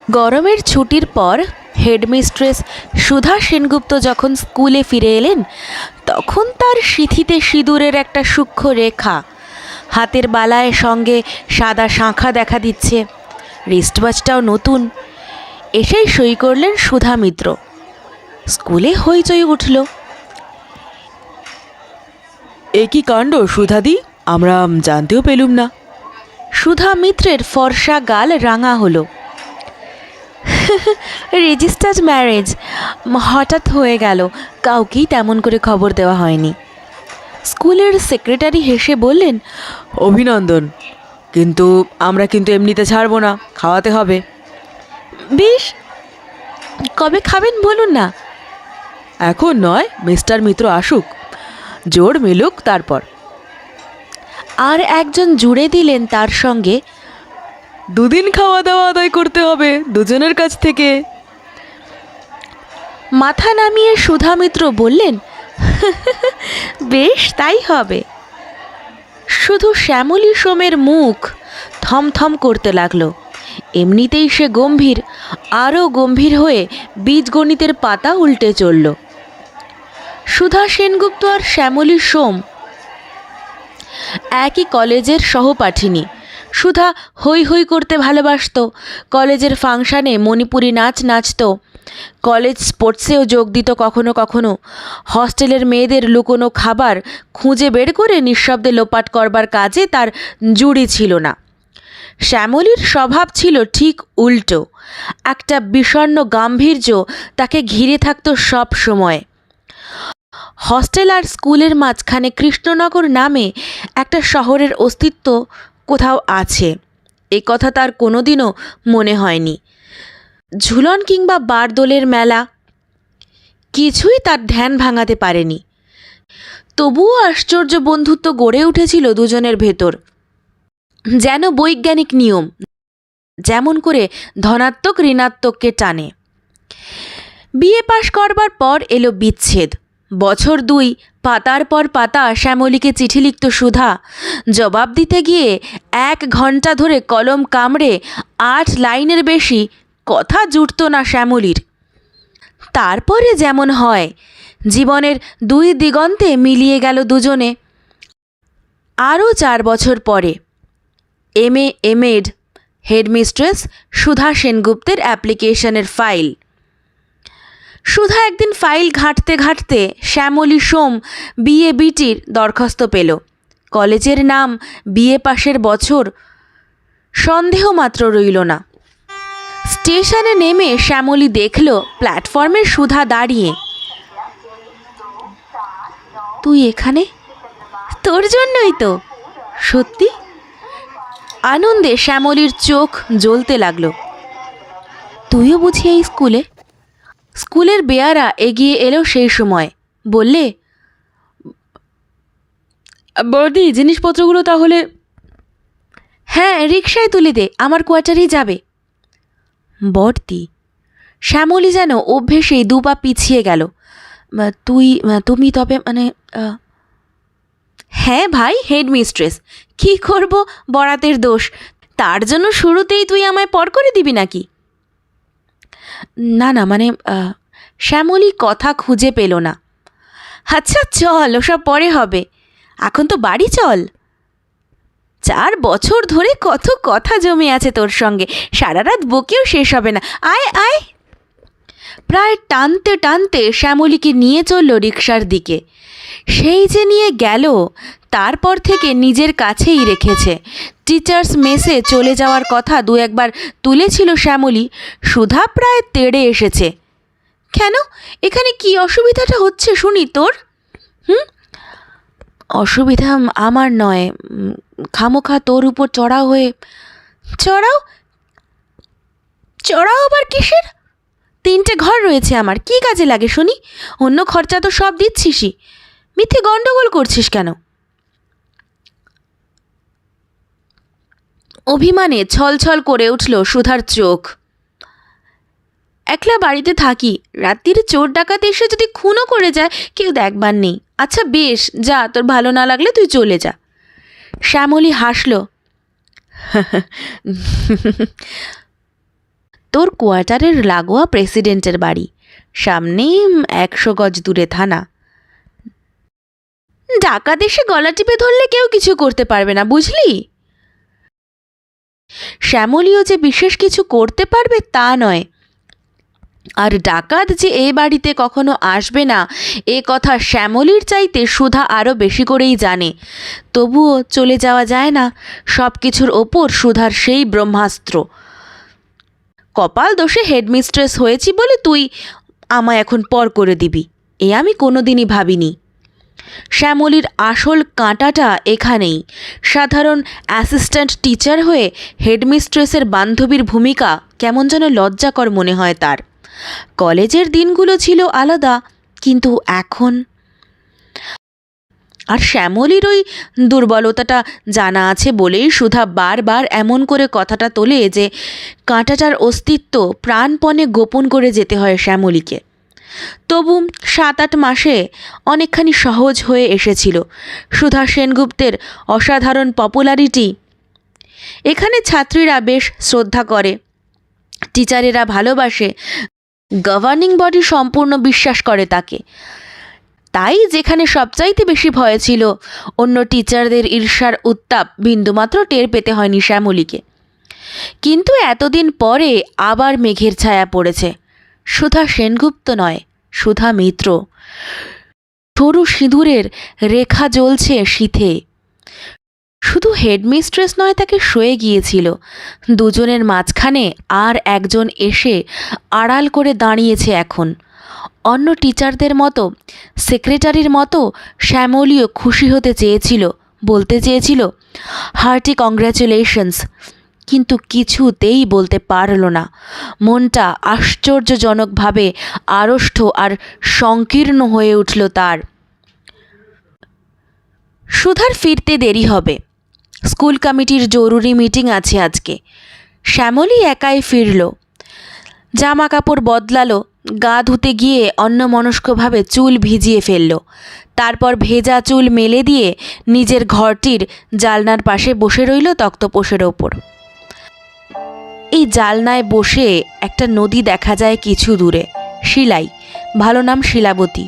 গরমের ছুটির পর হেডমিস্ট্রেস সুধা সেনগুপ্ত যখন স্কুলে ফিরে এলেন তখন তার সিঁথিতে সিঁদুরের একটা সূক্ষ্ম রেখা, হাতের বালায় সঙ্গে সাদা শাঁখা দেখা দিচ্ছে, রিস্টওয়াচটাও নতুন। এসেই সই করলেন সুধা মিত্র। স্কুলে হইচই উঠল। এ কি কাণ্ড সুধাদি, আমরা জানতেও পেলুম না। সুধা মিত্রের ফর্সা গাল রাঙা হলো। রেজিস্টার্ড ম্যারেজ হঠাৎ হয়ে গেল, কাউকেই তেমন করে খবর দেওয়া হয়নি। স্কুলের সেক্রেটারি হেসে বললেন, অভিনন্দন, কিন্তু আমরা কিন্তু এমনিতে ছাড়বো না, খাওয়াতে হবে। বেশ, কবে খাবেন বলুন না। এখন নয়, মিস্টার মিত্র আসুক, জোর মিলুক তারপর। আর একজন জুড়ে দিলেন তার সঙ্গে, দুদিন খাওয়া দাওয়া আদায় করতে হবে দুজনের কাছ থেকে। মাথা নামিয়ে সুধা মিত্র বললেন, বেশ তাই হবে। শুধু শ্যামলী সোমের মুখ থমথম করতে লাগলো। এমনিতেই সে গম্ভীর, আরও গম্ভীর হয়ে বীজগণিতের পাতা উল্টে চলল। সুধা সেনগুপ্ত আর শ্যামলী সোম একই কলেজের সহপাঠিনী। সুধা হৈ হৈ করতে ভালোবাসত, কলেজের ফাংশানে মণিপুরি নাচ নাচত, কলেজ স্পোর্টসেও যোগ দিত কখনো কখনো। হস্টেলের মেয়েদের লুকোনো খাবার খুঁজে বের করে নিঃশব্দে লোপাট করবার কাজে তার জুড়ি ছিল না। শ্যামলীর স্বভাব ছিল ঠিক উল্টো, একটা বিষণ্ণ গাম্ভীর্য তাকে ঘিরে থাকত সব সময়। হস্টেল আর স্কুলের মাঝখানে কৃষ্ণনগর নামে একটা শহরের অস্তিত্ব কোথাও আছে, এ কথা তার কোনোদিনও মনে হয়নি। ঝুলন কিংবা বারদোলের মেলা কিছুই তার ধ্যান ভাঙাতে পারেনি। তবুও আশ্চর্য বন্ধুত্ব গড়ে উঠেছিল দুজনের ভেতর, যেন বৈজ্ঞানিক নিয়ম, যেমন করে ধনাত্মক ঋণাত্মককে টানে। বিএ পাশ করবার পর এলো বিচ্ছেদ। বছর দুই পাতার পর পাতা শ্যামলীকে চিঠি লিখত সুধা। জবাব দিতে গিয়ে 1 ঘন্টা ধরে কলম কামড়ে 8 লাইনের বেশি কথা জুটত না শ্যামলীর। তারপরে যেমন হয়, জীবনের 2 দিগন্তে মিলিয়ে গেল দুজনে। আরও 4 বছর পরে এমএ এমএড হেডমিস্ট্রেস সুধা সেনগুপ্তের অ্যাপ্লিকেশনের ফাইল। সুধা একদিন ফাইল ঘাঁটতে ঘাঁটতে শ্যামলী সোম বিএ বিটির দরখাস্ত পেল। কলেজের নাম, বিএ পাশের বছর, সন্দেহ মাত্র রইল না। স্টেশনে নেমে শ্যামলী দেখল প্ল্যাটফর্মে সুধা দাঁড়িয়ে। তুই এখানে? তোর জন্যই তো। সত্যি? আনন্দে শ্যামলীর চোখ জ্বলতে লাগলো। তুইও বুঝি এই স্কুলে? স্কুলের বেয়ারা এগিয়ে এলো সেই সময়, বললে, বৌদি, জিনিসপত্রগুলো তাহলে? হ্যাঁ, রিকশায় তুলে দে, আমার কোয়ার্টারেই যাবে। বর্দি। শ্যামলী যেন অভ্যেসেই 2 পা পিছিয়ে গেল। তুমি তবে হ্যাঁ ভাই, হেডমিস্ট্রেস, কী করব, বরাতের দোষ, তার জন্য শুরুতেই তুই আমায় পর করে দিবি নাকি? না না, শ্যামলী কথা খুঁজে পেল না। আচ্ছা চল, ওসব পরে হবে, এখন তো বাড়ি চল। 4 বছর ধরে কত কথা জমে আছে তোর সঙ্গে, সারা রাত বকেও শেষ হবে না, আয় আয়। প্রায় টানতে টানতে শ্যামলীকে নিয়ে চলল রিকশার দিকে। সেই যে নিয়ে গেল, তারপর থেকে নিজের কাছেই রেখেছে। টিচার্স মেসে চলে যাওয়ার কথা 2 একবার তুলেছিল শ্যামলী। সুধা প্রায় তেড়ে এসেছে। কেন, এখানে কি অসুবিধাটা হচ্ছে শুনি তোর? অসুবিধা আমার নয়, খামোখা তোর উপর চড়াও হয়ে। চড়াও? চড়াও আবার কিসের? 3টে ঘর রয়েছে আমার, কি কাজে লাগে শুনি? অন্য খরচা তো সব দিচ্ছিসই, মিথ্যে গন্ডগোল করছিস কেন? অভিমানে ছলছল করে উঠল সুধার চোখ। একলা বাড়িতে থাকি, রাত্রির চোর ডাকাত এসে যদি খুনও করে যায় কেউ দেখবার নেই। আচ্ছা বেশ, যা, তোর ভালো না লাগলে তুই চলে যা। শ্যামলী হাসল। তোর কোয়ার্টারের লাগোয়া প্রেসিডেন্টের বাড়ি, সামনে 100 গজ দূরে থানা। ডাকাত এসে গলা টিপে ধরলে কেউ কিছু করতে পারবে না, বুঝলি? শ্যামলীও যে বিশেষ কিছু করতে পারবে তা নয়, আর ডাকাত যে এ বাড়িতে কখনো আসবে না এ কথা শ্যামলীর চাইতে সুধা আরও বেশি করেই জানে। তবুও চলে যাওয়া যায় না। সব কিছুর ওপর সুধার সেই ব্রহ্মাস্ত্র। কপাল দোষে হেডমিস্ট্রেস হয়েছি বলে তুই আমায় এখন পর করে দিবি, এ আমি কোনোদিনই ভাবিনি। শ্যামলীর আসল কাঁটাটা এখানেই। সাধারণ অ্যাসিস্ট্যান্ট টিচার হয়ে হেডমিস্ট্রেসের বান্ধবীর ভূমিকা কেমন যেন লজ্জাকর মনে হয় তার। কলেজের দিনগুলো ছিল আলাদা, কিন্তু এখন। আর শ্যামলীর ওই দুর্বলতাটা জানা আছে বলেই সুধা বারবার এমন করে কথাটা তোলে যে কাঁটাটার অস্তিত্ব প্রাণপণে গোপন করে যেতে হয় শ্যামলীকে। তবু 7-8 মাসে অনেকখানি সহজ হয়ে এসেছিল সুধা সেনগুপ্তের অসাধারণ পপুলারিটি। এখানে ছাত্রীরা বেশ শ্রদ্ধা করে, টিচারেরা ভালোবাসে, গভর্নিং বডি সম্পূর্ণ বিশ্বাস করে তাকে। তাই যেখানে সবচাইতে বেশি ভয় ছিল অন্য টিচারদের ঈর্ষার উত্তাপ বিন্দুমাত্র টের পেতে হয়নি শ্যামলীকে। কিন্তু এতদিন পরে আবার মেঘের ছায়া পড়েছে। সুধা সেনগুপ্ত নয়, সুধা মিত্র। সরু সিঁদুরের রেখা জ্বলছে শীতে। শুধু হেডমিস্ট্রেস নয়, তাকে সয়ে গিয়েছিল। দুজনের মাঝখানে আর একজন এসে আড়াল করে দাঁড়িয়েছে এখন। অন্য টিচারদের মতো, সেক্রেটারির মতো শ্যামলীও খুশি হতে চেয়েছিল, বলতে চেয়েছিল হার্টি কংগ্র্যাচুলেশনস, কিন্তু কিছুতেই বলতে পারল না। মনটা আশ্চর্যজনকভাবে আড়ষ্ট আর সংকীর্ণ হয়ে উঠল তার। সুধার ফিরতে দেরি হবে। স্কুল কমিটির জরুরি মিটিং আছে আজকে। শ্যামলী একাই ফিরল। জামা কাপড় বদলালো, গা ধুতে গিয়ে অন্যমনস্কভাবে চুল ভিজিয়ে ফেলল। তারপর ভেজা চুল মেলে দিয়ে নিজের ঘরটির জালনার পাশে বসে রইল তক্তপোষের ওপর। এই জালনায় বসে একটা নদী দেখা যায় কিছু দূরে, শিলাই, ভালো নাম শিলাবতী।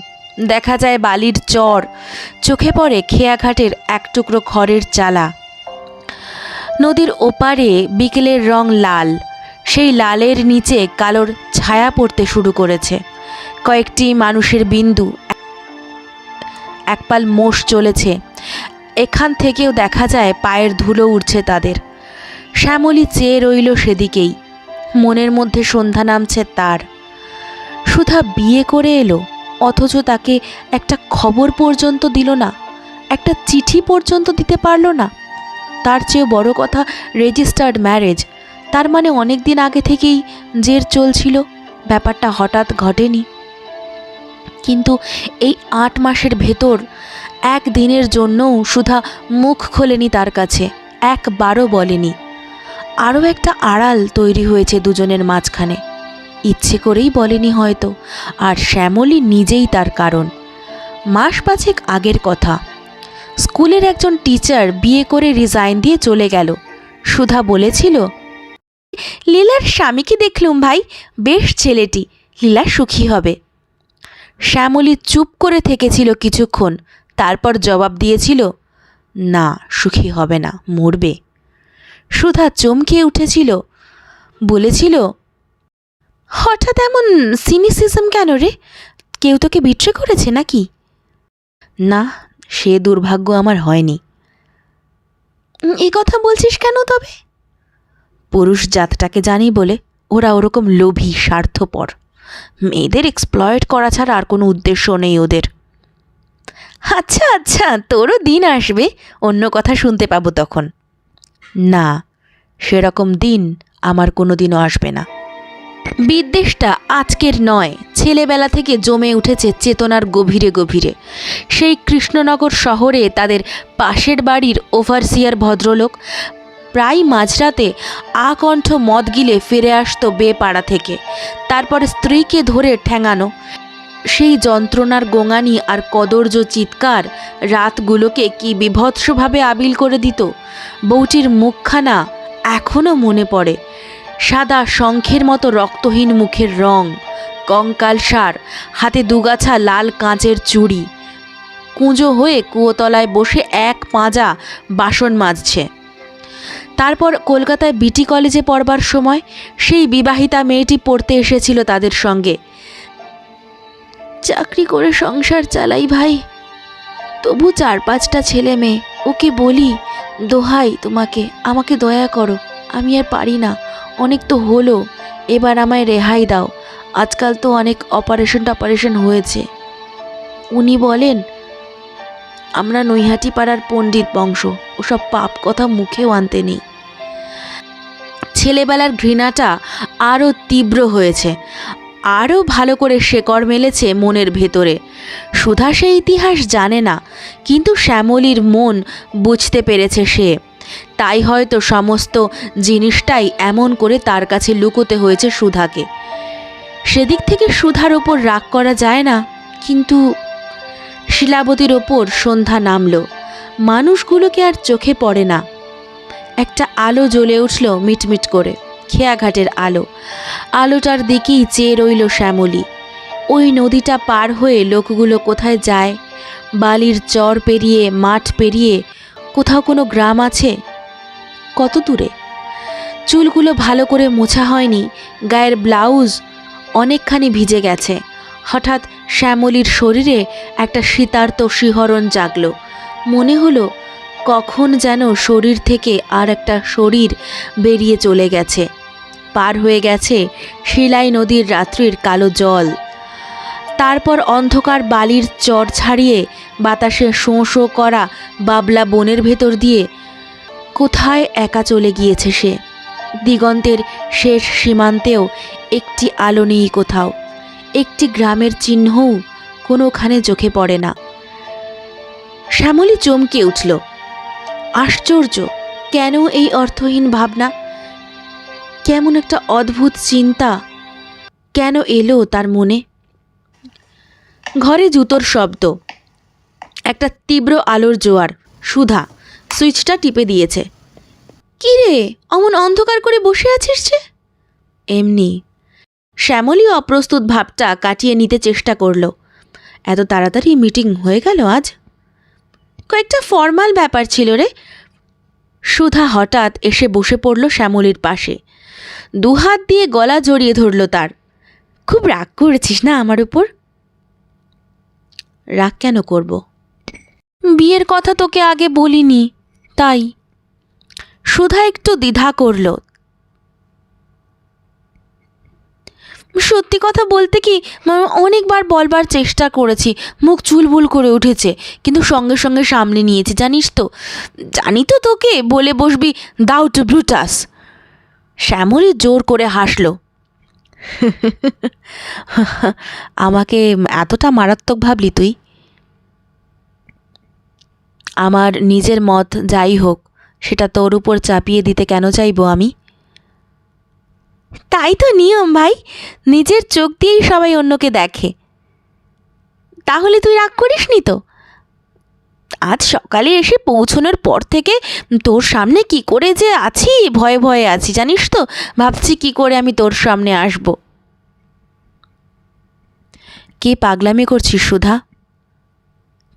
দেখা যায় বালির চর, চোখে পড়ে খেয়াঘাটের এক টুকরো খড়ের চালা। নদীর ওপারে বিকেলের রং লাল, সেই লালের নিচে কালোর ছায়া পড়তে শুরু করেছে। কয়েকটি মানুষের বিন্দু, একপাল মোষ চলেছে। এখান থেকেও দেখা যায় পায়ের ধুলো উঠছে তাদের। শ্যামলী চেয়ে রইল সেদিকেই। মনের মধ্যে সন্ধ্যা নামছে তার। সুধা বিয়ে করে এলো, অথচ তাকে একটা খবর পর্যন্ত দিল না, একটা চিঠি পর্যন্ত দিতে পারল না। তার চেয়ে বড় কথা রেজিস্টার্ড ম্যারেজ। তার মানে অনেক দিন আগে থেকেই জের চলছিল, ব্যাপারটা হঠাৎ ঘটেনি। কিন্তু এই 8 মাসের ভেতর একদিনের জন্যও সুধা মুখ খোলেনি তার কাছে, একবারও বলেনি। আরও একটা আড়াল তৈরি হয়েছে দুজনের মাঝখানে। ইচ্ছে করেই বলেনি হয়তো, আর শ্যামলী নিজেই তার কারণ। মাস 5 আগের কথা। স্কুলের একজন টিচার বিয়ে করে রিজাইন দিয়ে চলে গেল। সুধা বলেছিল, লীলার স্বামীকে দেখলুম ভাই, বেশ ছেলেটি, লীলা সুখী হবে। শ্যামলী চুপ করে থেকেছিল কিছুক্ষণ, তারপর জবাব দিয়েছিল, না, সুখী হবে না, মরবে। সুধা চমকে উঠেছিল, বলেছিল, হঠাৎ এমন সিনিসিজম কেন রে? কেউ তোকে বিট্রে করেছে নাকি? না, সে দুর্ভাগ্য আমার হয়নি। এ কথা বলছিস কেন তবে? পুরুষ জাতটাকে জানি বলে। ওরা ওরকম লোভী, স্বার্থপর। মেয়েদের এক্সপ্লয়েট করা ছাড়া আর কোনো উদ্দেশ্য নেই ওদের। আচ্ছা আচ্ছা, তোরও দিন আসবে, অন্য কথা শুনতে পাবো তখন। না, সেরকম দিন আমার কোনো দিনও আসবে না। বিদ্বেষটা আজকের নয়, ছেলেবেলা থেকে জমে উঠেছে চেতনার গভীরে গভীরে। সেই কৃষ্ণনগর শহরে তাদের পাশের বাড়ির ওভারসিয়ার ভদ্রলোক প্রায় মাঝরাতে আকণ্ঠ মদ গিলে ফিরে আসতো বেপাড়া থেকে। তারপর স্ত্রীকে ধরে ঠ্যাঙানো, সেই যন্ত্রণার গোঙানি আর কদর্য চিৎকার রাতগুলোকে কি বিভৎসভাবে আবিল করে দিত। বউটির মুখখানা এখনও মনে পড়ে। সাদা শঙ্খের মতো রক্তহীন মুখের রং, কঙ্কালসার, হাতে দুগাছা লাল কাঁচের চুড়ি, কুঁজো হয়ে কুয়োতলায় বসে এক পাঁজা বাসন মাজছে। তারপর কলকাতায় বিটি কলেজে পড়বার সময় সেই বিবাহিতা মেয়েটি পড়তে এসেছিল তাদের সঙ্গে। চাকরি করে সংসার চালাই ভাই, তবু 4-5টা ছেলে মেয়ে। ওকে বলি, দোহাই তোমাকে, আমাকে দয়া করো, আমি আর পারি না, অনেক তো হলো, এবার আমায় রেহাই দাও, আজকাল তো অনেক অপারেশন হয়েছে। উনি বলেন, আমরা নৈহাটি পাড়ার পণ্ডিত বংশ, ওসব পাপ কথা মুখেও আনতে নেই। ছেলেবেলার ঘৃণাটা আরও তীব্র হয়েছে, আরও ভালো করে শেকড় মেলেছে মনের ভেতরে। সুধা সে ইতিহাস জানে না, কিন্তু শ্যামলীর মন বুঝতে পেরেছে সে। তাই হয়তো সমস্ত জিনিসটাই এমন করে তার কাছে লুকোতে হয়েছে সুধাকে। সেদিক থেকে সুধার ওপর রাগ করা যায় না, কিন্তু শিলাবতীর ওপর সন্ধ্যা নামল, মানুষগুলোকে আর চোখে পড়ে না। একটা আলো জ্বলে উঠল মিটমিট করে, খেয়াঘাটের আলো। আলোটার দিকেই চেয়ে রইল শ্যামলী। ওই নদীটা পার হয়ে লোকগুলো কোথায় যায়? বালির চর পেরিয়ে, মাঠ পেরিয়ে, কোথাও কোনো গ্রাম আছে? কত দূরে? চুলগুলো ভালো করে মোছা হয়নি, গায়ের ব্লাউজ অনেকখানি ভিজে গেছে। হঠাৎ শ্যামলীর শরীরে একটা শীতার্ত শিহরণ জাগল। মনে হলো কখন যেন শরীর থেকে আর একটা শরীর বেরিয়ে চলে গেছে, পার হয়ে গেছে শিলাই নদীর রাত্রির কালো জল। তারপর অন্ধকার বালির চর ছাড়িয়ে বাতাসে শোঁ শোঁ করা বাবলা বনের ভেতর দিয়ে কোথায় একা চলে গিয়েছে সে। দিগন্তের শেষ সীমান্তেও একটি আলো নেই কোথাও, একটি গ্রামের চিহ্নও কোনোখানে চোখে পড়ে না। শ্যামলী চমকে উঠল। আশ্চর্য, কেন এই অর্থহীন ভাবনা? কেমন একটা অদ্ভুত চিন্তা কেন এলো তার মনে? ঘরে জুতোর শব্দ, একটা তীব্র আলোর জোয়ার। সুধা সুইচটা টিপে দিয়েছে। কি রে, অমন অন্ধকার করে বসে আছিস যে? এমনি। শ্যামলী অপ্রস্তুত ভাবটা কাটিয়ে নিতে চেষ্টা করল। এত তাড়াতাড়ি মিটিং হয়ে গেল আজ? কয়েকটা ফর্মাল ব্যাপার ছিল রে। সুধা হঠাৎ এসে বসে পড়ল শ্যামলীর পাশে, দুহাত দিয়ে গলা জড়িয়ে ধরল তার। খুব রাগ করেছিস না আমার উপর? রাগ কেন করব? বিয়ের কথা তোকে আগে বলিনি, তাই। সুধা একটু দ্বিধা করল। সত্যি কথা বলতে কি, অনেকবার বলবার চেষ্টা করেছি, মুখ চুলবুল করে উঠেছে, কিন্তু সঙ্গে সঙ্গে সামলে নিয়েছি। জানিস তো, জানি তো তোকে বলে বসবি দাউট ব্রুটাস। শ্যামলী জোর করে হাসল। আমাকে এতটা মারাত্মক ভাবলি তুই? আমার নিজের মত যাই হোক, সেটা তোর উপর চাপিয়ে দিতে কেন চাইবো আমি? তাই তো নিয়ম ভাই, নিজের চোখ দিয়েই সবাই অন্যকে দেখে। তাহলে তুই রাগ করিসনি তো? আজ সকালে এসে পৌঁছানোর পর থেকে তোর সামনে কি করে যে আছি, ভয়ে ভয়ে আছি জানিস তো। ভাবছি কি করে আমি তোর সামনে আসব। কে পাগলামি করছিস সুধা?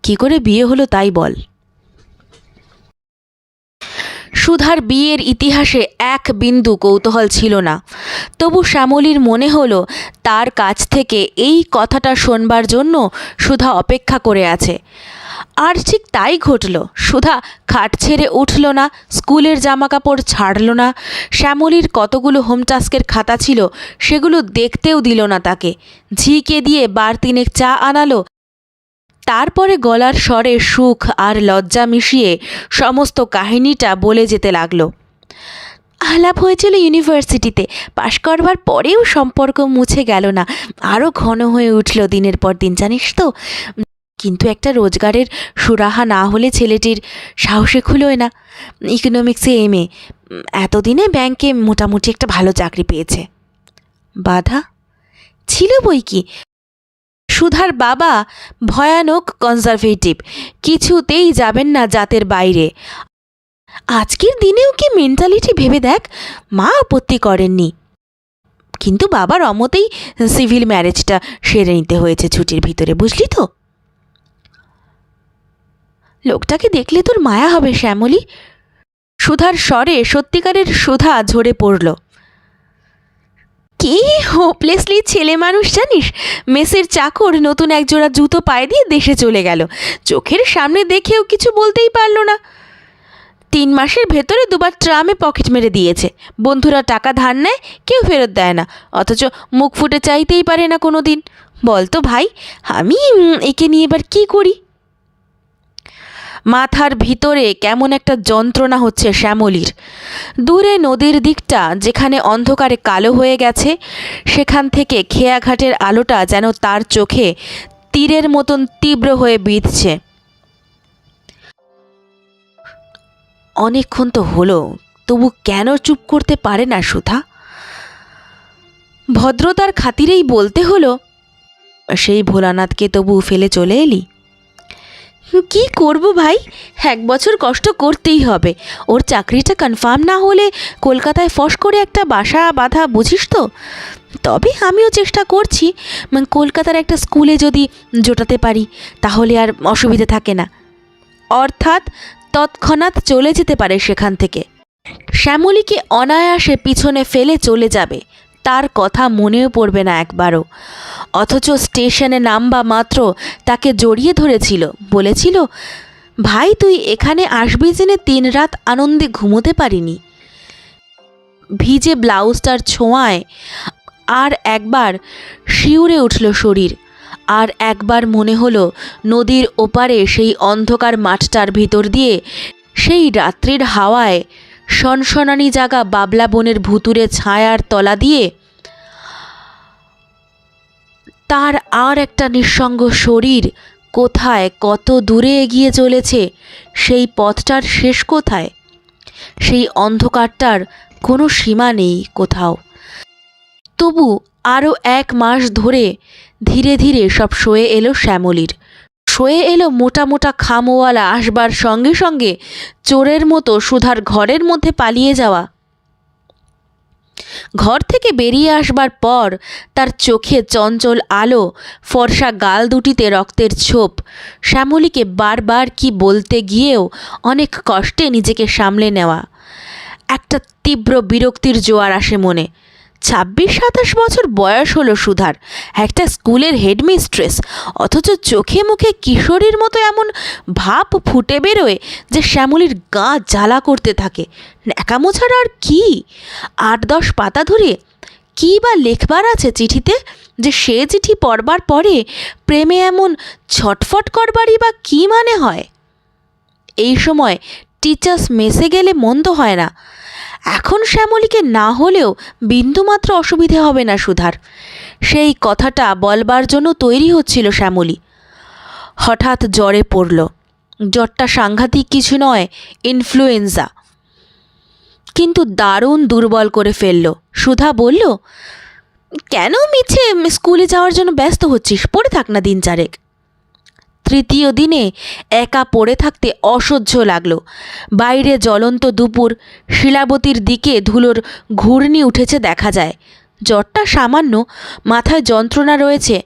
কি করে বিয়ে হলো তাই বল। সুধার বিয়ের ইতিহাসে এক বিন্দু কৌতূহল ছিল না, তবু শ্যামলীর মনে হলো তার কাছ থেকে এই কথাটা শোনবার জন্য সুধা অপেক্ষা করে আছে। আর ঠিক তাই ঘটল। সুধা খাট ছেড়ে উঠল না, স্কুলের জামাকাপড় ছাড়ল না। শ্যামলীর কতগুলো হোম টাস্কের খাতা ছিল, সেগুলো দেখতেও দিল না তাকে। ঝিকে দিয়ে বার তিনেক চা আনালো। তারপরে গলার স্বরে সুখ আর লজ্জা মিশিয়ে সমস্ত কাহিনীটা বলে যেতে লাগলো। আলাপ হয়েছিল ইউনিভার্সিটিতে, পাশ করবার পরেও সম্পর্ক মুছে গেল না, আরও ঘন হয়ে উঠল দিনের পর দিন, জানিস তো। কিন্তু একটা রোজগারের সুরাহা না হলে ছেলেটির সাহসে খুলোয় না। ইকোনমিক্সে এমএ, এতদিনে ব্যাংকে মোটামুটি একটা ভালো চাকরি পেয়েছে। বাধা ছিল বই কি। সুধার বাবা ভয়ানক কনজারভেটিভ, কিছুতেই যাবেন না জাতের বাইরে। আজকের দিনেও কি মেন্টালিটি ভেবে দেখ, মা আপত্তি করেননি, কিন্তু বাবার অমতেই সিভিল ম্যারেজটা সেরে নিতে হয়েছে ছুটির ভিতরে, বুঝলি তো? লোকটাকে দেখলে তোর মায়া হবে শ্যামলী। সুধার স্বরে সত্যিকারের সুধা ঝরে পড়ল। কি হোপলেসলি ছেলে মানুষ জানিস, মেসের চাকর নতুন একজোড়া জুতো পায়ে দিয়ে দেশে চলে গেল, চোখের সামনে দেখেও কিছু বলতেই পারলো না। 3 মাসের ভেতরে 2বার ট্রামে পকেট মেরে দিয়েছে, বন্ধুরা টাকা ধার নেয়, কেউ ফেরত দেয় না, অথচ মুখ ফুটে চাইতেই পারে না কোনো দিন। বলতো ভাই, আমি একে নিয়ে এবার কী করি? মাথার ভিতরে কেমন একটা যন্ত্রণা হচ্ছে শ্যামলীর। দূরে নদীর দিকটা যেখানে অন্ধকারে কালো হয়ে গেছে, সেখান থেকে খেয়াঘাটের আলোটা যেন তার চোখে তীরের মতন তীব্র হয়ে বিঁধছে। অনেকক্ষণ তো হলো, তবু কেন চুপ করতে পারে না সুধা? ভদ্রতার খাতিরেই বলতে হলো, সেই ভোলানাথকে তবু ফেলে চলে এলি? কি করব ভাই, 1 বছর কষ্ট করতেই হবে। ওর চাকরিটা কনফার্ম না হলে কলকাতায় ফস করে একটা বাসা বাঁধা, বুঝিস তো? তবে আমিও চেষ্টা করছি, কলকাতার একটা স্কুলে যদি জোটাতে পারি তাহলে আর অসুবিধে থাকে না। অর্থাৎ তৎক্ষণাৎ চলে যেতে পারে সেখান থেকে। শ্যামলীকে অনায়াসে পিছনে ফেলে চলে যাবে, তার কথা মনেও পড়বে না একবারও। অথচ স্টেশনে নামবা মাত্র তাকে জড়িয়ে ধরেছিল, বলেছিল, ভাই তুই এখানে আসবি জেনে 3 রাত আনন্দে ঘুমোতে পারিনি। ভিজে ব্লাউজটার ছোঁয়ায় আর একবার শিউরে উঠল শরীর, আর একবার মনে হলো নদীর ওপারে সেই অন্ধকার মাঠটার ভিতর দিয়ে, সেই রাত্রির হাওয়ায় সনসনানি জাগা বাবলা বনের ভুতুরে ছায়ার তলা দিয়ে তার আর একটা নিঃসঙ্গ শরীর কোথায় কত দূরে এগিয়ে চলেছে, সেই পথটার শেষ কোথায়? সেই অন্ধকারটার কোনো সীমা নেই কোথাও। তবু আরও 1 মাস ধরে ধীরে ধীরে সব সয়ে এলো শ্যামলীর। সয়ে এলো মোটা মোটা খামোয়ালা আসবার সঙ্গে সঙ্গে চোরের মতো সুধার ঘরের মধ্যে পালিয়ে যাওয়া। ঘর থেকে বেরিয়ে আসবার পর তার চোখে চঞ্চল আলো, ফর্সা গাল দুটিতে রক্তের ছোপ। শ্যামলীকে বারবার কি বলতে গিয়েও অনেক কষ্টে নিজেকে সামলে নেওয়া। একটা তীব্র বিরক্তির জোয়ার আসে মনে। 26-27 বছর বয়স হলো সুধার, একটা স্কুলের হেডমিস্ট্রেস, অথচ চোখে মুখে কিশোরীর মতো এমন ভাব ফুটে বেরোয় যে শ্যামলীর গা জ্বালা করতে থাকে। ন্যাকামো ছাড়া আর কি? 8-10 পাতা ধরে কী বা লেখবার আছে চিঠিতে, যে সে চিঠি পড়বার পরে প্রেমে এমন ছটফট করবারই বা কী মানে হয়? এই সময় টিচার্স মেসে গেলে মন্দ হয় না। এখন শ্যামলীকে না হলেও বিন্দুমাত্র অসুবিধে হবে না সুধার। সেই কথাটা বলবার জন্য তৈরি হচ্ছিল শ্যামলী। হঠাৎ জ্বরে পড়ল। জ্বরটা সাংঘাতিক কিছু নয়, ইনফ্লুয়েঞ্জা, কিন্তু দারুণ দুর্বল করে ফেলল। সুধা বলল, কেন মিছে স্কুলে যাওয়ার জন্য ব্যস্ত হচ্ছিস, পড়ে থাক না 3 চারেক। তৃতীয় দিনে একা পড়ে থাকতে অসহ্য লাগলো। বাইরে জ্বলন্ত দুপুর, শিলাবতীর দিকে ধুলোর ঘূর্ণি উঠেছে দেখা যায়। জ্বরটা সামান্য, মাথায় যন্ত্রণা রয়েছে,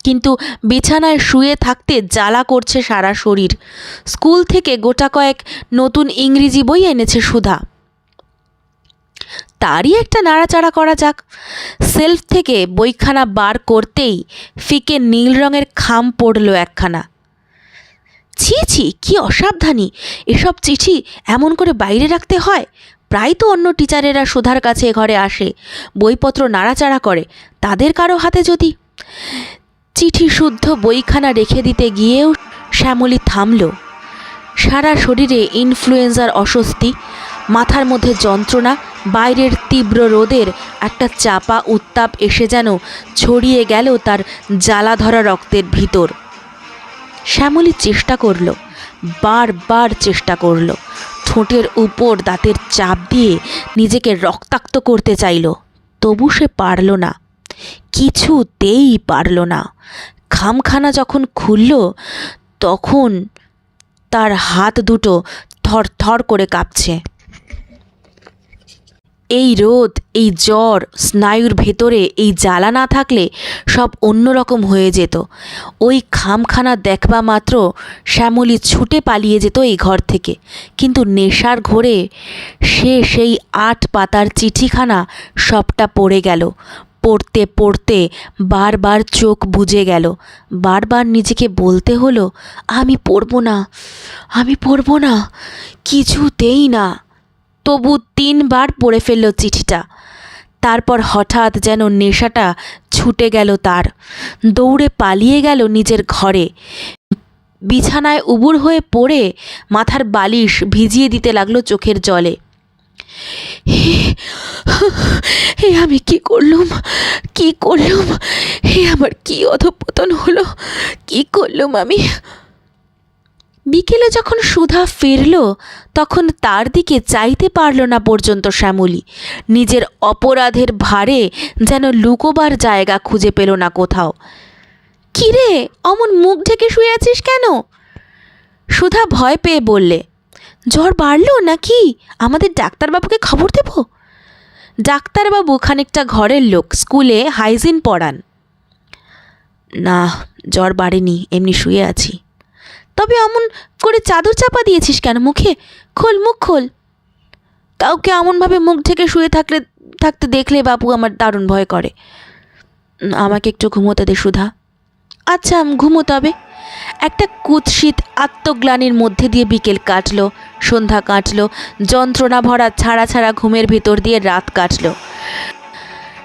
কিন্তু বিছানায় শুয়ে থাকতে জ্বালা করছে সারা শরীর। স্কুল থেকে গোটা কয়েক নতুন ইংরেজি বই এনেছে সুধা, তারই একটা নাড়াচাড়া করা যাক। সেলফ থেকে বইখানা বার করতেই ফিকে নীল রঙের খাম পড়ল একখানা। ছি ছি, কি অসাবধানী! এসব চিঠি এমন করে বাইরে রাখতে হয়? প্রায় তো অন্য টিচারেরা সুধার কাছে ঘরে আসে, বইপত্র নাড়াচাড়া করে, তাদের কারো হাতে যদি। চিঠি শুদ্ধ বইখানা রেখে দিতে গিয়েও শ্যামলী থামল। সারা শরীরে ইনফ্লুয়েঞ্জার অস্বস্তি, মাথার মধ্যে যন্ত্রণা, বাইরের তীব্র রোদের একটা চাপা উত্তাপ এসে যেন ছড়িয়ে গেল তার জ্বালা ধরা রক্তের ভিতর। শ্যামলী চেষ্টা করল, বারবার চেষ্টা করল, ঠোঁটের উপর দাঁতের চাপ দিয়ে নিজেকে রক্তাক্ত করতে চাইল, তবু সে পারল না, কিছুতেই পারল না। খামখানা যখন খুলল, তখন তার হাত দুটো থর থর করে কাঁপছে। এই রোদ, এই জ্বর, স্নায়ুর ভেতরে এই জ্বালা না থাকলে সব অন্যরকম হয়ে যেত। ওই খামখানা দেখবা মাত্র শ্যামলী ছুটে পালিয়ে যেত এই ঘর থেকে। কিন্তু নেশার ঘোরে সে সেই 8 পাতার চিঠিখানা সবটা পড়ে গেল। পড়তে পড়তে বারবার চোখ বুজে গেল। বারবার নিজেকে বলতে হলো, আমি পড়ব না, আমি পড়ব না, কিছুতেই না। তবু 3 বার পড়ে ফেলল চিঠিটা। তারপর হঠাৎ যেন নেশাটা ছুটে গেল তার। দৌড়ে পালিয়ে গেল নিজের ঘরে। বিছানায় উবুর হয়ে পড়ে মাথার বালিশ ভিজিয়ে দিতে লাগলো চোখের জলে। হে আমি কি করলুম, কি করলুম, হে আমার কি অধঃপতন হলো, কি করলুম আমি। বিকেলে যখন সুধা ফিরল তখন তার দিকে চাইতে পারল না পর্যন্ত শ্যামলী। নিজের অপরাধের ভারে যেন লুকোবার জায়গা খুঁজে পেল না কোথাও। কি রে, অমন মুখ ঢেকে শুয়ে আছিস কেন? সুধা ভয় পেয়ে বললে, জ্বর বাড়ল নাকি? আমাদের ডাক্তারবাবুকে খবর দেব? ডাক্তারবাবু খানিকটা ঘরের লোক, স্কুলে হাইজিন পড়ান। না, জ্বর বাড়েনি, এমনি শুয়ে আছি। তবে অমন করে চাদর চাপা দিয়েছিস কেন মুখে? খোল, মুখ খোল। কাউকে এমনভাবে মুখ ঢেকে শুয়ে থাকতে দেখলে বাবু আমার দারুণ ভয় করে। আমাকে একটু ঘুমোতে দে সুধা। আচ্ছা, ঘুমো তবে। একটা কুৎসিত আত্মগ্লানির মধ্যে দিয়ে বিকেল কাটল, সন্ধ্যা কাটল, যন্ত্রণা ভরা ছাড়া ছাড়া ঘুমের ভিতর দিয়ে রাত কাটল।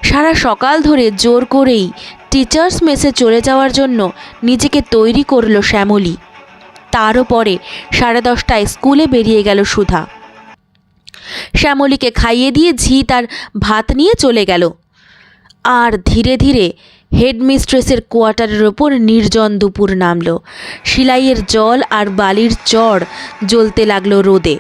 সারা সকাল ধরে জোর করেই টিচার্স মেসে চলে যাওয়ার জন্য নিজেকে তৈরি করল শ্যামলী। তারও পরে 10:30টায় স্কুলে বেরিয়ে গেল সুধা। শ্যামলীকে খাইয়ে দিয়ে ঝি তার ভাত নিয়ে চলে গেল। আর ধীরে ধীরে হেডমিস্ট্রেসের কোয়ার্টারের ওপর নির্জন দুপুর নামল। শিলাইয়ের জল আর বালির চড় জ্বলতে লাগলো রোদে।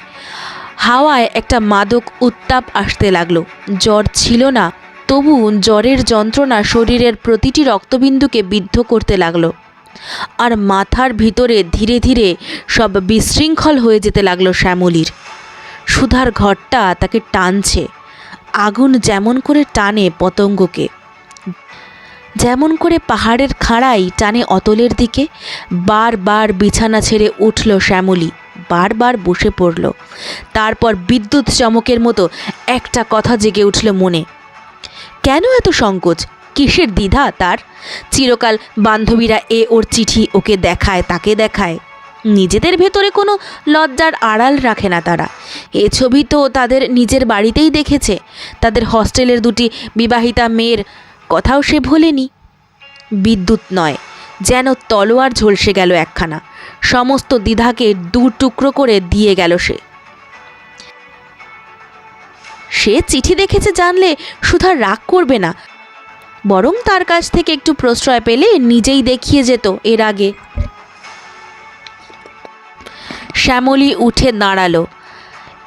হাওয়ায় একটা মাদক উত্তাপ আসতে লাগলো। জ্বর ছিল না, তবু জ্বরের যন্ত্রণা শরীরের প্রতিটি রক্তবিন্দুকে বিদ্ধ করতে লাগলো। আর মাথার ভিতরে ধীরে ধীরে সব বিশৃঙ্খল হয়ে যেতে লাগলো শ্যামলীর। সুধার ঘরটা তাকে টানছে, আগুন যেমন করে টানে পতঙ্গকে, যেমন করে পাহাড়ের খাড়াই টানে অতলের দিকে। বারবার বিছানা ছেড়ে উঠল শ্যামলী, বারবার বসে পড়ল। তারপর বিদ্যুৎ চমকের মতো একটা কথা জেগে উঠল মনে। কেন এত সংকোচ, কিসের দ্বিধা তার? চিরকাল বান্ধবীরা ওর চিঠি ওকে দেখায়, তাকে দেখায়। নিজেদের ভেতরে কোনো লজ্জার আড়াল রাখে না তারা। এ ছবি তো তাদের নিজের বাড়িতেই দেখেছে। তাদের হস্টেলের 2টি বিবাহিতা মেয়ের কথাও সে ভোলেনি। বিদ্যুৎ নয়, যেন তলোয়ার ঝলসে গেল একখানা। সমস্ত দ্বিধাকে 2 টুকরো করে দিয়ে গেল সে। সে চিঠি দেখেছে জানলে সুধা রাগ করবে না, বরং তার কাছ থেকে একটু প্রশ্রয় পেলে নিজেই দেখিয়ে যেত এর আগে। শ্যামলী উঠে দাঁড়ালো।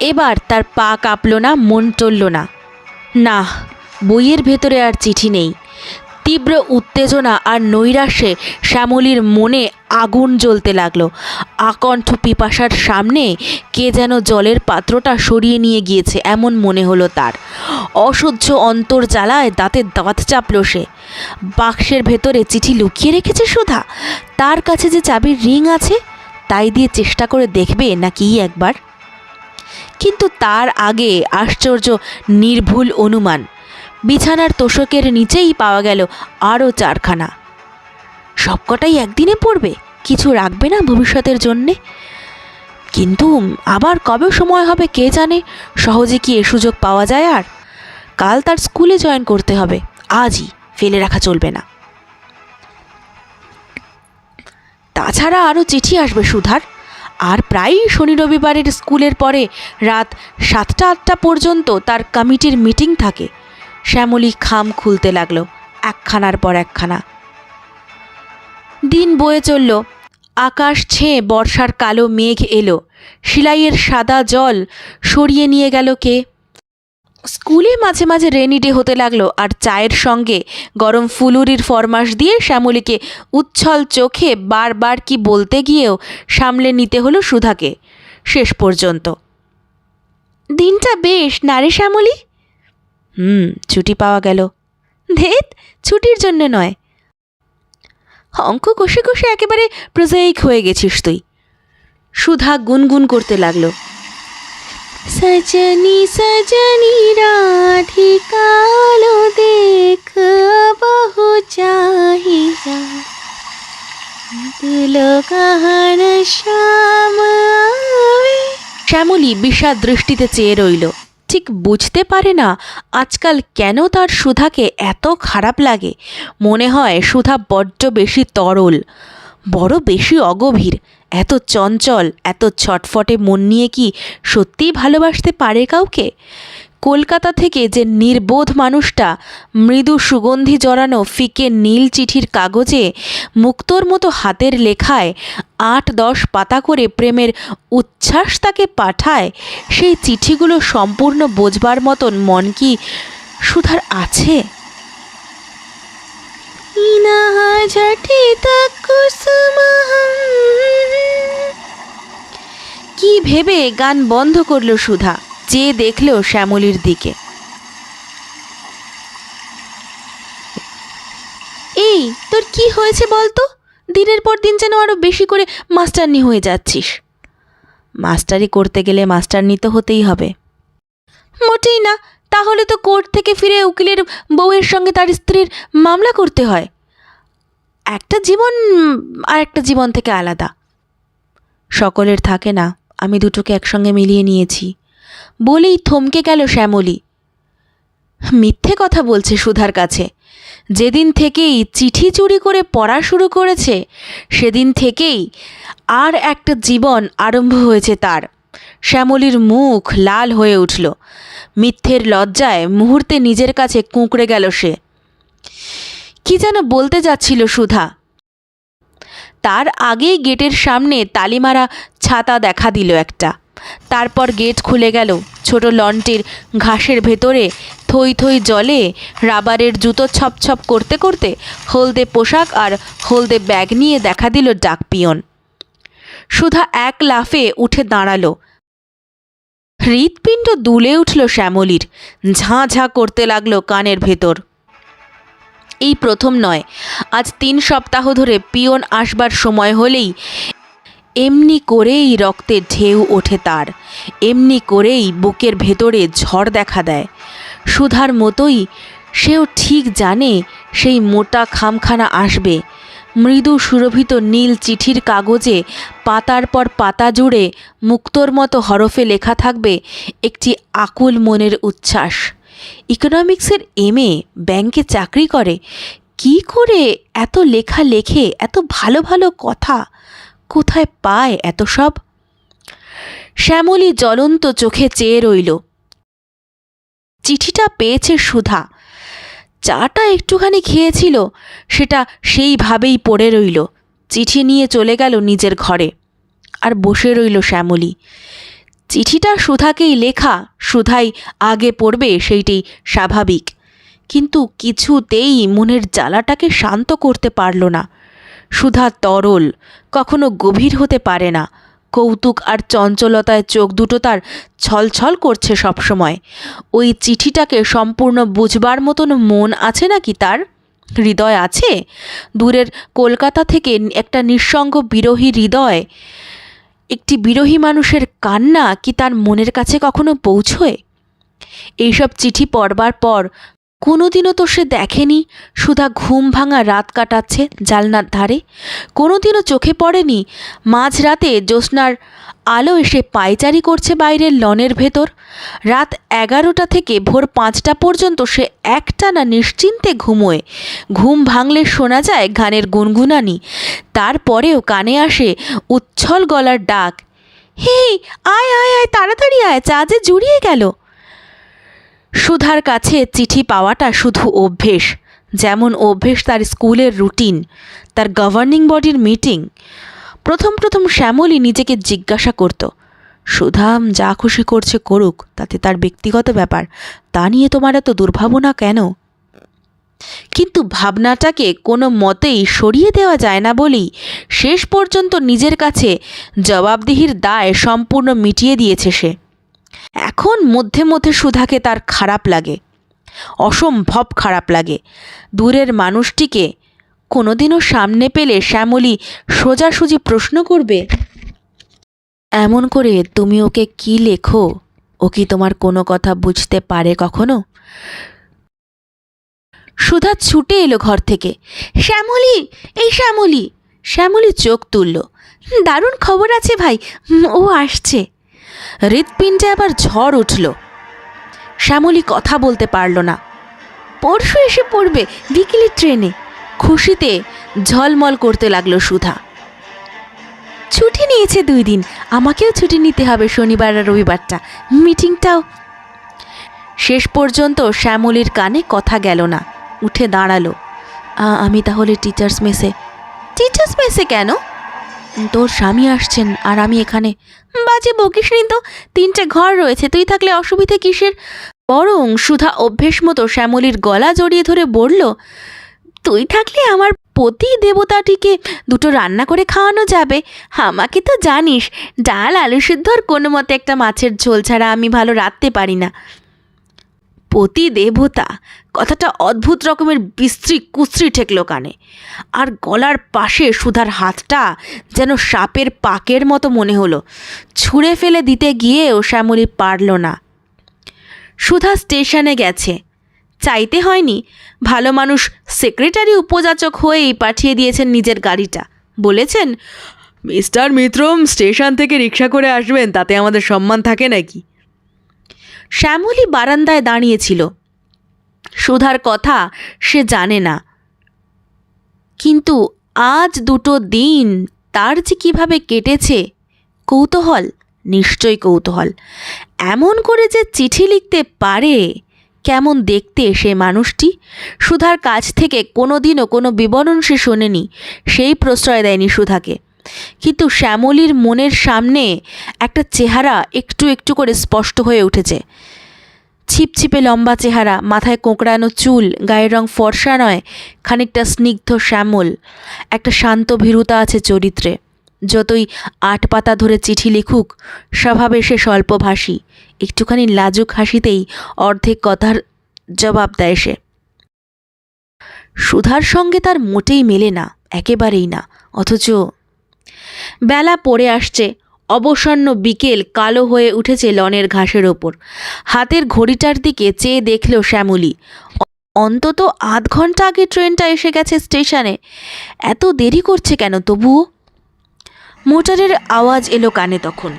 এবার তার পা কাঁপল না, মন টলল না। না, বইয়ের ভেতরে আর চিঠি নেই। তীব্র উত্তেজনা আর নৈরাশ্যে শ্যামলীর মনে আগুন জ্বলতে লাগলো। আকণ্ঠ পিপাসার সামনে কে যেন জলের পাত্রটা সরিয়ে নিয়ে গিয়েছে এমন মনে হলো তার। অসহ্য অন্তর জ্বালায় দাঁতে দাঁত চাপল সে। বাক্সের ভেতরে চিঠি লুকিয়ে রেখেছে সুধা। তার কাছে যে চাবির রিং আছে, তাই দিয়ে চেষ্টা করে দেখবে নাকি একবার। কিন্তু তার আগে আশ্চর্য নির্ভুল অনুমান। বিছানার তোষকের নিচেই পাওয়া গেল আরও 4খানা। সবকটাই একদিনে পড়বে, কিছু রাখবে না ভবিষ্যতের জন্যে। কিন্তু আবার কবে সময় হবে কে জানে। সহজে কি এ সুযোগ পাওয়া যায়? আর কাল তার স্কুলে জয়েন করতে হবে, আজই ফেলে রাখা চলবে না। তাছাড়া আরও চিঠি আসবে সুধার। আর প্রায়ই শনি রবিবারের স্কুলের পরে রাত 7টা-8টা পর্যন্ত তার কমিটির মিটিং থাকে। শ্যামলী খাম খুলতে লাগলো, একখানার পর একখানা। দিন বয়ে চলল। আকাশ ছেয়ে বর্ষার কালো মেঘ এলো। শিলাইয়ের সাদা জল সরিয়ে নিয়ে গেল কে? স্কুলে মাঝে মাঝে রেনি ডে হতে লাগলো। আর চায়ের সঙ্গে গরম ফুলুরির ফরমাশ দিয়ে শ্যামলীকে উচ্ছল চোখে বারবার কি বলতে গিয়েও সামলে নিতে হলো সুধাকে। শেষ পর্যন্ত। দিনটা বেশ না রে শ্যামলী? ছুটি পাওয়া গেল। ধেত, ছুটির জন্য নয়, অঙ্ক কষে কষে একেবারে প্রোজাইক হয়ে গেছিস তুই। সুধা গুনগুন করতে লাগলো, সজনী সজনী রাধিকালো দেখ বহু চাহিয়া দিল কাহার শ্যাম আবে। শ্যামলী বিষাদ দৃষ্টিতে চেয়ে রইল, ঠিক বুঝতে পারে না আজকাল কেন তার সুধাকে এত খারাপ লাগে। মনে হয় সুধা বড্ড বেশি তরল, বড় বেশি অগভীর। এত চঞ্চল, এত ছটফটে মন নিয়ে কি সত্যিই ভালোবাসতে পারে কাউকে? কলকাতা থেকে যে নির্বোধ মানুষটা মৃদু সুগন্ধি জড়ানো ফিকে নীল চিঠির কাগজে মুক্তোর মতো হাতের লেখায় ৮-১০ পাতা করে প্রেমের উচ্ছ্বাস তাকে পাঠায়, সেই চিঠিগুলো সম্পূর্ণ বোঝবার মতন মন কি সুধার আছে? কি ভেবে গান বন্ধ করল সুধা, চেয়ে দেখল শ্যামলীর দিকে। এই তোর কি হয়েছে বলতো? দিনের পর দিন যেন আরো বেশি করে মাস্টারনি হয়ে যাচ্ছিস। মাস্টারি করতে গেলে মাস্টারনি তো হতেই হবে। মোটেই না, তাহলে তো কোর্ট থেকে ফিরে উকিলের বউয়ের সঙ্গে তার স্ত্রীর মামলা করতে হয়। একটা জীবন আর একটা জীবন থেকে আলাদা। সকলের থাকে না, আমি দুটোকে একসঙ্গে মিলিয়ে নিয়েছি বলেই থমকে গেল শ্যামলী। মিথ্যে কথা বলছে সুধার কাছে। যেদিন থেকেই চিঠি চুরি করে পড়া শুরু করেছে সেদিন থেকেই আর একটা জীবন আরম্ভ হয়েছে তার। শ্যামলীর মুখ লাল হয়ে উঠল, মিথ্যের লজ্জায় মুহূর্তে নিজের কাছে কুঁকড়ে গেল সে। কি যেন বলতে যাচ্ছিল সুধা, তার আগেই গেটের সামনে তালিমারা ছাতা দেখা দিল একটা। তারপর গেট খুলে গেল। ছোট লনটির ঘাসের ভেতরে থই থই জলে রাবারের জুতো ছপছপ করতে করতে হলদে পোশাক আর হলদে ব্যাগ নিয়ে দেখা দিল ডাকপিয়ন। সুধা এক লাফে উঠে দাঁড়ালো। হৃৎপিণ্ড দুলে উঠল শ্যামলীর, ঝাঁ ঝাঁ করতে লাগলো কানের ভেতর। এই প্রথম নয়, আজ ৩ সপ্তাহ ধরে পিয়ন আসবার সময় হলেই এমনি করেই রক্তে ঢেউ ওঠে তার, এমনি করেই বুকের ভেতরে ঝড় দেখা দেয়। সুধার মতোই সেও ঠিক জানে সেই মোটা খামখানা আসবে। মৃদু সুরভিত নীল চিঠির কাগজে পাতার পর পাতা জুড়ে মুক্তোর মতো হরফে লেখা থাকবে একটি আকুল মনের উচ্ছ্বাস। ইকোনমিক্সের MA, ব্যাংকে চাকরি করে, কি করে এত লেখা লেখে, এত ভালো ভালো কথা কোথায় পায় এত সব? শ্যামলী জ্বলন্ত চোখে চেয়ে রইল। চিঠিটা পেয়েছে সুধা, চাটা একটুখানি খেয়েছিল, সেটা সেইভাবেই পড়ে রইল। চিঠি নিয়ে চলে গেল নিজের ঘরে। আর বসে রইল শ্যামলী। চিঠিটা সুধাকেই লেখা, সুধাই আগে পড়বে সেইটাই স্বাভাবিক। কিন্তু কিছুতেই মনের জ্বালাটাকে শান্ত করতে পারল না। সুধা তরল, কখনো গভীর হতে পারে না। কৌতুক আর চঞ্চলতায় চোখ দুটো তার ছলছল করছে সবসময়। ওই চিঠিটাকে সম্পূর্ণ বুঝবার মতন মন আছে নাকি তার? হৃদয় আছে? দূরের কলকাতা থেকে একটা নিঃসঙ্গ বিরহী হৃদয়, একটি বিরহী মানুষের কান্না কি তার মনের কাছে কখনো পৌঁছয়? এইসব চিঠি পড়বার পর কোনোদিনও তো সে দেখেনি সুধা ঘুম ভাঙা রাত কাটাচ্ছে জালনার ধারে। কোনোদিনও চোখে পড়েনি মাঝরাতে জ্যোৎস্নার আলো এসে পায়চারি করছে বাইরের লনের ভেতর। রাত 11টা থেকে ভোর 5টা পর্যন্ত সে একটানা নিশ্চিন্তে ঘুমোয়। ঘুম ভাঙলে শোনা যায় গানের গুনগুনানি, তারপরেও কানে আসে উচ্ছল গলার ডাক, হেই আয় আয় আয়, তাড়াতাড়ি আয়, চা যে জুড়িয়ে গেল। সুধার কাছে চিঠি পাওয়াটা শুধু অভ্যেস, যেমন অভ্যেস তার স্কুলের রুটিন, তার গভর্নিং বডির মিটিং। প্রথম প্রথম শ্যামলী নিজেকে জিজ্ঞাসা করত, সুধাম যা খুশি করছে করুক, তাতে তার ব্যক্তিগত ব্যাপার, তা নিয়ে তোমার এত দুর্ভাবনা কেন? কিন্তু ভাবনাটাকে কোনো মতেই সরিয়ে দেওয়া যায় না বলেই শেষ পর্যন্ত নিজের কাছে জবাবদিহির দায় সম্পূর্ণ মিটিয়ে দিয়েছে সে। এখন মধ্যে মধ্যে সুধাকে তার খারাপ লাগে, অসম্ভব খারাপ লাগে। দূরের মানুষটিকে কোনোদিনও সামনে পেলে শ্যামলী সোজাসুজি প্রশ্ন করবে, এমন করে তুমি ওকে কি লেখো? ও কি তোমার কোনো কথা বুঝতে পারে কখনো? সুধা ছুটে এলো ঘর থেকে, শ্যামলী, এই শ্যামলী। শ্যামলী চোখ তুলল, দারুণ খবর আছে ভাই, ও আসছে। হৃৎপিণ্ডে আবার ঝড় উঠল। শ্যামলী কথা বলতে পারল না। পরশু এসে পড়বে বিকেলের ট্রেনে। খুশিতে ঝলমল করতে লাগলো সুধা। ছুটি নিয়েছে 2 দিন, আমাকেও ছুটি নিতে হবে শনিবার আর রবিবারটা, মিটিংটাও। শেষ পর্যন্ত শ্যামলীর কানে কথা গেল না, উঠে দাঁড়ালো। আমি তাহলে টিচার্স মেসে। টিচার্স মেসে কেন? তোর স্বামী আসছেন আর আমি এখানে। বাজে বকিস নি তো, 3টে ঘর রয়েছে, তুই থাকলে অসুবিধে কিসের? বরং সুধা অভ্যেস মতো শ্যামলীর গলা জড়িয়ে ধরে বলল, তুই থাকলে আমার পতি দেবতাটিকে 2টো রান্না করে খাওয়ানো যাবে। আমাকে তো জানিস, ডাল আলু সিদ্ধ আর কোনো মতে একটা মাছের ঝোল ছাড়া আমি ভালো রাঁধতে পারি না। পতি দেবতা কথাটা অদ্ভুত রকমের বিশ্রী কুশ্রী ঠেকলো কানে। আর গলার পাশে সুধার হাতটা যেন সাপের পাকের মতো মনে হলো। ছুঁড়ে ফেলে দিতে গিয়েও শ্যামলী পারল না। সুধা স্টেশনে গেছে, চাইতে হয়নি। ভালো মানুষ সেক্রেটারি উপযাচক হয়েই পাঠিয়ে দিয়েছেন নিজের গাড়িটা। বলেছেন, মিস্টার মিত্রম স্টেশন থেকে রিক্সা করে আসবেন, তাতে আমাদের সম্মান থাকে নাকি? শ্যামলী বারান্দায় দাঁড়িয়েছিল। সুধার কথা সে জানে না, কিন্তু আজ 2টো দিন তার যে কীভাবে কেটেছে, কৌতূহল, নিশ্চয়ই কৌতূহল। এমন করে যে চিঠি লিখতে পারে, কেমন দেখতে সে মানুষটি? সুধার কাছ থেকে কোনোদিনও কোনো বিবরণ সে শোনেনি, সেই প্রশ্রয় দেয়নি সুধাকে। কিন্তু শ্যামলীর মনের সামনে একটা চেহারা একটু একটু করে স্পষ্ট হয়ে উঠেছে। ছিপছিপে লম্বা চেহারা, মাথায় কোঁকড়ানো চুল, গায়ের রং ফর্সা নয়, খানিকটা স্নিগ্ধ শ্যামল। একটা শান্ত ভীরুতা আছে চরিত্রে। যতই 8 পাতা ধরে চিঠি লিখুক, স্বভাবে সে স্বল্পভাষী। একটুখানি লাজুক হাসিতেই অর্ধেক কথার জবাব দেয় সে। সুধার সঙ্গে তার মোটেই মেলে না, একেবারেই না। অথচ বেলা পড়ে আসছে, অবসন্ন বিকেল কালো হয়ে উঠেছে লনের ঘাসের ওপর। হাতের ঘড়িটার দিকে চেয়ে দেখল শ্যামলী। অন্তত আধ ঘন্টা আগে ট্রেনটা এসে গেছে স্টেশনে, এত দেরি করছে কেন তবুও? মোটরের আওয়াজ এলো কানে তখন।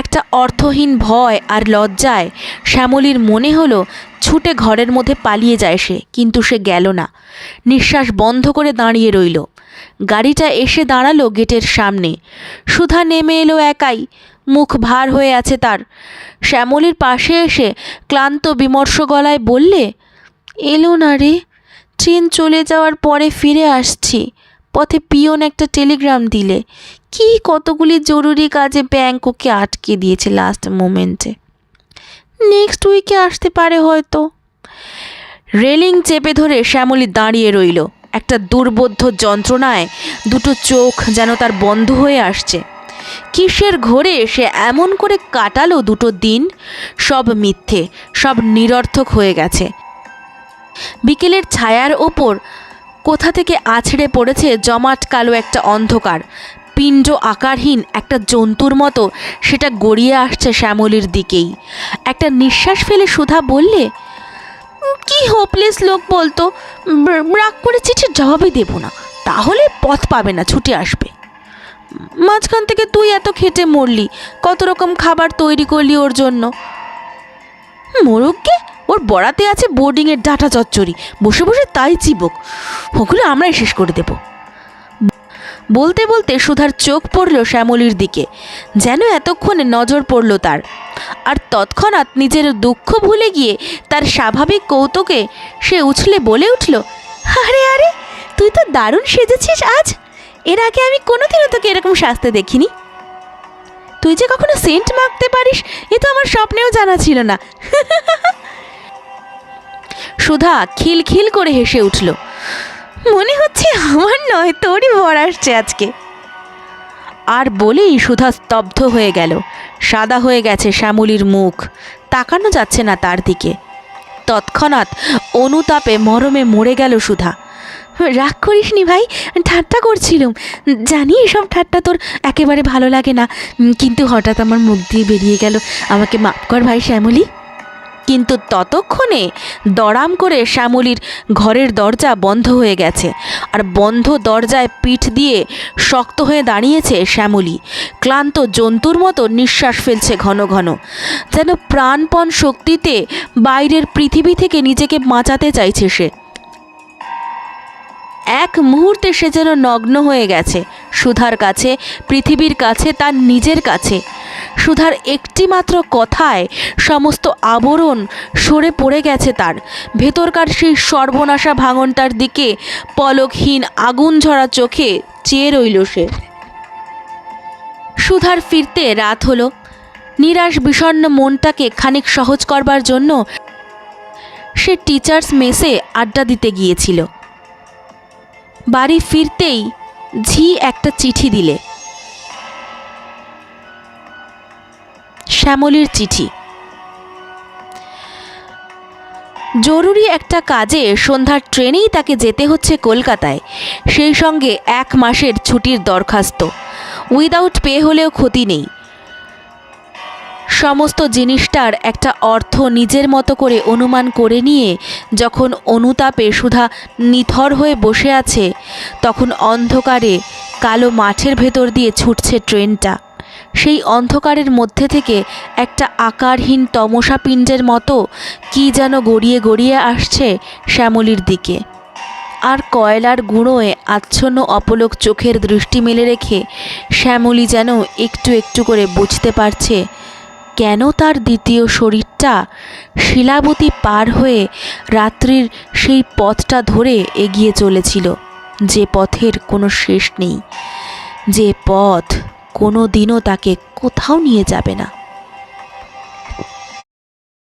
একটা অর্থহীন ভয় আর লজ্জায় শ্যামলীর মনে হলো ছুটে ঘরের মধ্যে পালিয়ে যায় সে, কিন্তু সে গেল না। নিঃশ্বাস বন্ধ করে দাঁড়িয়ে রইল। গাড়িটা এসে দাঁড়ালো গেটের সামনে। সুধা নেমে এলো একাই, মুখ ভার হয়ে আছে তার। শ্যামলীর পাশে এসে ক্লান্ত বিমর্ষ গলায় বললে, এলো না রে, ট্রেন চলে যাওয়ার পরে ফিরে আসছি। পথে পিয়ন একটা টেলিগ্রাম দিলে, কি কতগুলি জরুরি কাজে ব্যাংক ওকে আটকে দিয়েছে লাস্ট মোমেন্টে। নেক্সট উইকে আসতে পারে হয়তো। রেলিং চেপে ধরে শ্যামলী দাঁড়িয়ে রইল। একটা দুর্বোধ্য যন্ত্রণায় 2টো চোখ যেন তার বন্ধ হয়ে আসছে। কিসের ঘোরে সে এমন করে কাটালো 2টো দিন? সব মিথ্যে, সব নিরর্থক হয়ে গেছে। বিকেলের ছায়ার ওপর কোথা থেকে আছড়ে পড়েছে জমাট কালো একটা অন্ধকার। পিণ্ড আকারহীন একটা জন্তুর মতো সেটা গড়িয়ে আসছে শ্যামলীর দিকেই। একটা নিঃশ্বাস ফেলে সুধা বললে, কি হোপলেস লোক বলতো। রাগ করে চিঠির জবাবই দেব না, তাহলে পথ পাবে না, ছুটে আসবে। মাঝখান থেকে তুই এত খেটে মরলি, কত রকম খাবার তৈরি করলি ওর জন্য। মোরগকে, ওর বড়াতে আছে বোর্ডিংয়ের ডাটা চচ্চড়ি, বসে বসে তাই চিবক, ওগুলো আমরাই শেষ করে দেব। বলতে বলতে সুধার চোখ পড়ল শ্যামলীর দিকে, যেন এতক্ষণে নজর পড়ল তার। আর তৎক্ষণাৎ নিজের দুঃখ ভুলে গিয়ে তার স্বাভাবিক কৌতুকে সে উছলে বলে উঠল, আরে আরে, তুই তো দারুণ সেজেছিস আজ। এর আগে আমি কোনোদিনও তোকে এরকম সাজতে দেখিনি। তুই যে কখনো সেন্ট মাখতে পারিস, এ তো আমার স্বপ্নেও জানা ছিল না। সুধা খিলখিল করে হেসে উঠল। মনে হচ্ছে আমার নয়, তোরই বর আসছে আজকে। আর বলেই সুধা স্তব্ধ হয়ে গেল। সাদা হয়ে গেছে শ্যামলীর মুখ, তাকানো যাচ্ছে না তার দিকে। তৎক্ষণাৎ অনুতাপে মরমে মরে গেল সুধা। রাগ করিস নি ভাই, ঠাট্টা করছিলাম। জানি এসব ঠাট্টা তোর একেবারে ভালো লাগে না, কিন্তু হঠাৎ আমার মুখ দিয়ে বেরিয়ে গেল, আমাকে মাফ কর ভাই শ্যামলী। কিন্তু ততক্ষণে দড়াম করে শ্যামলীর ঘরের দরজা বন্ধ হয়ে গেছে, আর বন্ধ দরজায় পিঠ দিয়ে শক্ত হয়ে দাঁড়িয়েছে শ্যামলী। ক্লান্ত জন্তুর মতো নিঃশ্বাস ফেলছে ঘন ঘন, যেন প্রাণপণ শক্তিতে বাইরের পৃথিবী থেকে নিজেকে বাঁচাতে চাইছে সে। এক মুহূর্তে সে যেন নগ্ন হয়ে গেছে সুধার কাছে, পৃথিবীর কাছে, তার নিজের কাছে। সুধার একটিমাত্র কথায় সমস্ত আবরণ সরে পড়ে গেছে তার। ভেতরকার সেই সর্বনাশা ভাঙনটার দিকে পলকহীন আগুন ঝরা চোখে চেয়ে রইল সে। সুধার ফিরতে রাত হলো। নিরাশ বিষণ্ণ মনটাকে খানিক সহজ করবার জন্য সে টিচার্স মেসে আড্ডা দিতে গিয়েছিল। বাড়ি ফিরতেই ঝি একটা চিঠি দিলে। শ্যামলীর চিঠি। জরুরি একটা কাজে সন্ধ্যার ট্রেনেই তাকে যেতে হচ্ছে কলকাতায়, সেই সঙ্গে 1 মাসের ছুটির দরখাস্ত। উইদাউট পে হলেও ক্ষতি নেই। সমস্ত জিনিসটার একটা অর্থ নিজের মতো করে অনুমান করে নিয়ে যখন অনুতাপে সুধা নিথর হয়ে বসে আছে, তখন অন্ধকারে কালো মাঠের ভেতর দিয়ে ছুটছে ট্রেনটা। সেই অন্ধকারের মধ্যে থেকে একটা আকারহীন তমসা পিণ্ডের মতো কি যেন গড়িয়ে গড়িয়ে আসছে শ্যামলীর দিকে। আর কয়লার গুঁড়োয় আচ্ছন্ন অপলক চোখের দৃষ্টি মেলে রেখে শ্যামলী যেন একটু একটু করে বুঝতে পারছে কেন তার দ্বিতীয় শরীরটা শিলাবতী পার হয়ে রাত্রির সেই পথটা ধরে এগিয়ে চলেছিল, যে পথের কোনো শেষ নেই, যে পথ কোনো দিনও তাকে কোথাও নিয়ে যাবে না।